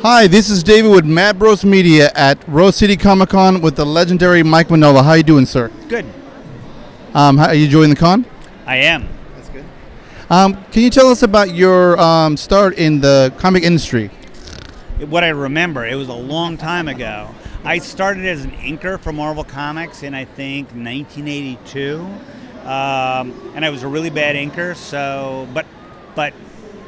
Hi, this is David with Mad Bros Media at Rose City Comic Con with the legendary Mike Mignola. How you doing, sir? Good. How are you enjoying the con? I am. That's good. Can you tell us about your start in the comic industry? What I remember, it was a long time ago. I started as an inker for Marvel Comics in, I think, 1982. And I was a really bad inker, but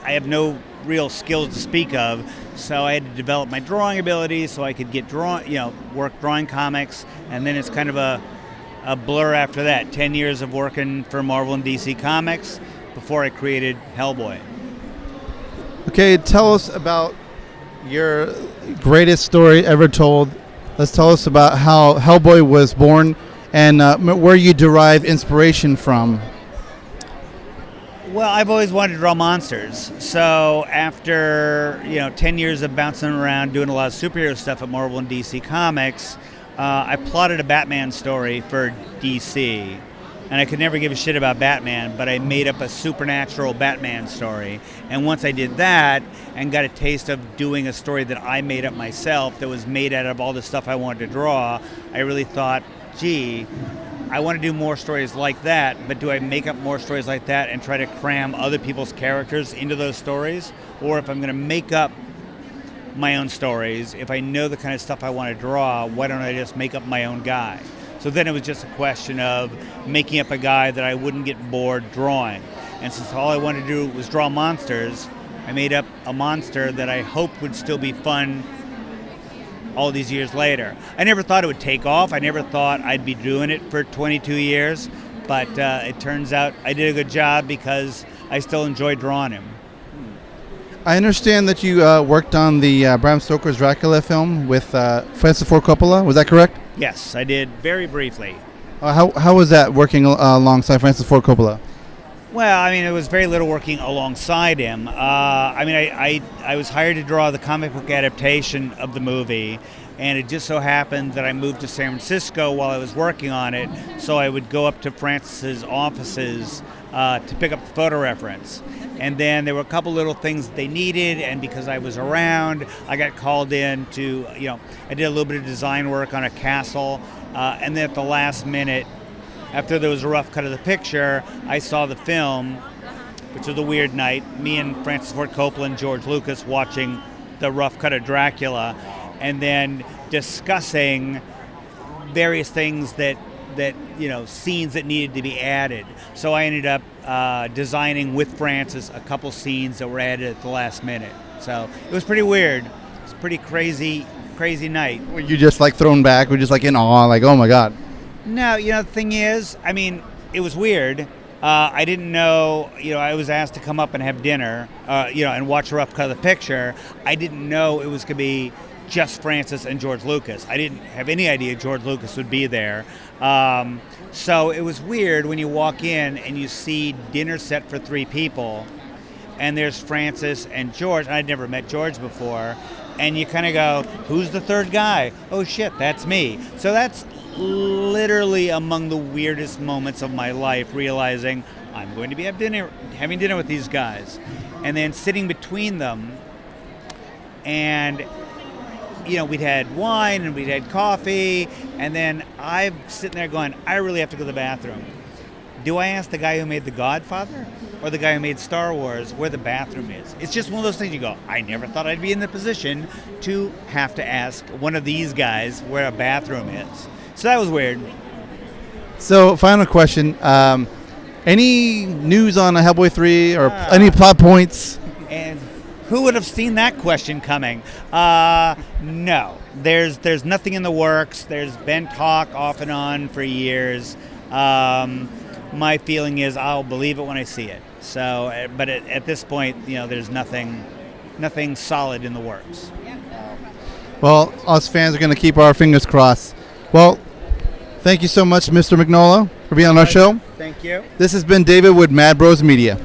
I have no real skills to speak of, so I had to develop my drawing abilities so I could get work drawing comics, and then it's kind of a blur after that. 10 years of working for Marvel and DC Comics before I created Hellboy. Okay, tell us about your greatest story ever told. Let's tell us about how Hellboy was born and where you derive inspiration from. Well, I've always wanted to draw monsters. So after 10 years of bouncing around doing a lot of superhero stuff at Marvel and DC Comics, I plotted a Batman story for DC. And I could never give a shit about Batman, but I made up a supernatural Batman story. And once I did that and got a taste of doing a story that I made up myself that was made out of all the stuff I wanted to draw, I really thought, gee, I want to do more stories like that, but do I make up more stories like that and try to cram other people's characters into those stories? Or if I'm going to make up my own stories, if I know the kind of stuff I want to draw, why don't I just make up my own guy? So then it was just a question of making up a guy that I wouldn't get bored drawing. And since all I wanted to do was draw monsters, I made up a monster that I hoped would still be fun all these years later. I never thought it would take off. I never thought I'd be doing it for 22 years. But it turns out I did a good job because I still enjoy drawing him. I understand that you worked on the Bram Stoker's Dracula film with Francis Ford Coppola. Was that correct? Yes, I did, very briefly. How was that working alongside Francis Ford Coppola? Well, I mean, it was very little working alongside him. I was hired to draw the comic book adaptation of the movie, and it just so happened that I moved to San Francisco while I was working on it, so I would go up to Francis's offices to pick up the photo reference. And then there were a couple little things that they needed, and because I was around, I got called in to, I did a little bit of design work on a castle, and then at the last minute, after there was a rough cut of the picture, I saw the film, which was a weird night, me and Francis Ford Coppola and George Lucas watching the rough cut of Dracula, and then discussing various things that scenes that needed to be added. So I ended up designing with Francis a couple scenes that were added at the last minute. So it was pretty weird. It was a pretty crazy night. Were you just thrown back? Were you just in awe, oh my God? No, the thing is, I mean, it was weird. I didn't know, I was asked to come up and have dinner, and watch a rough cut of the picture. I didn't know it was going to be just Francis and George Lucas. I didn't have any idea George Lucas would be there. So it was weird when you walk in and you see dinner set for 3 people, and there's Francis and George. I'd never met George before, and you kind of go, who's the third guy? Oh shit, that's me. So that's literally among the weirdest moments of my life, realizing I'm going to be having dinner with these guys, and then sitting between them, and we'd had wine and we'd had coffee, and then I'm sitting there going, I really have to go to the bathroom. Do I ask the guy who made The Godfather or the guy who made Star Wars where the bathroom is? It's just one of those things you go, I never thought I'd be in the position to have to ask one of these guys where a bathroom is. So that was weird. So, final question. Any news on Hellboy 3 or any plot points? And who would have seen that question coming? No. There's nothing in the works. There's been talk off and on for years. My feeling is I'll believe it when I see it. So, but at this point, there's nothing solid in the works. Well, us fans are going to keep our fingers crossed. Well, thank you so much, Mr. Mignola, for being on our show. Thank you. This has been David with Mad Bros Media.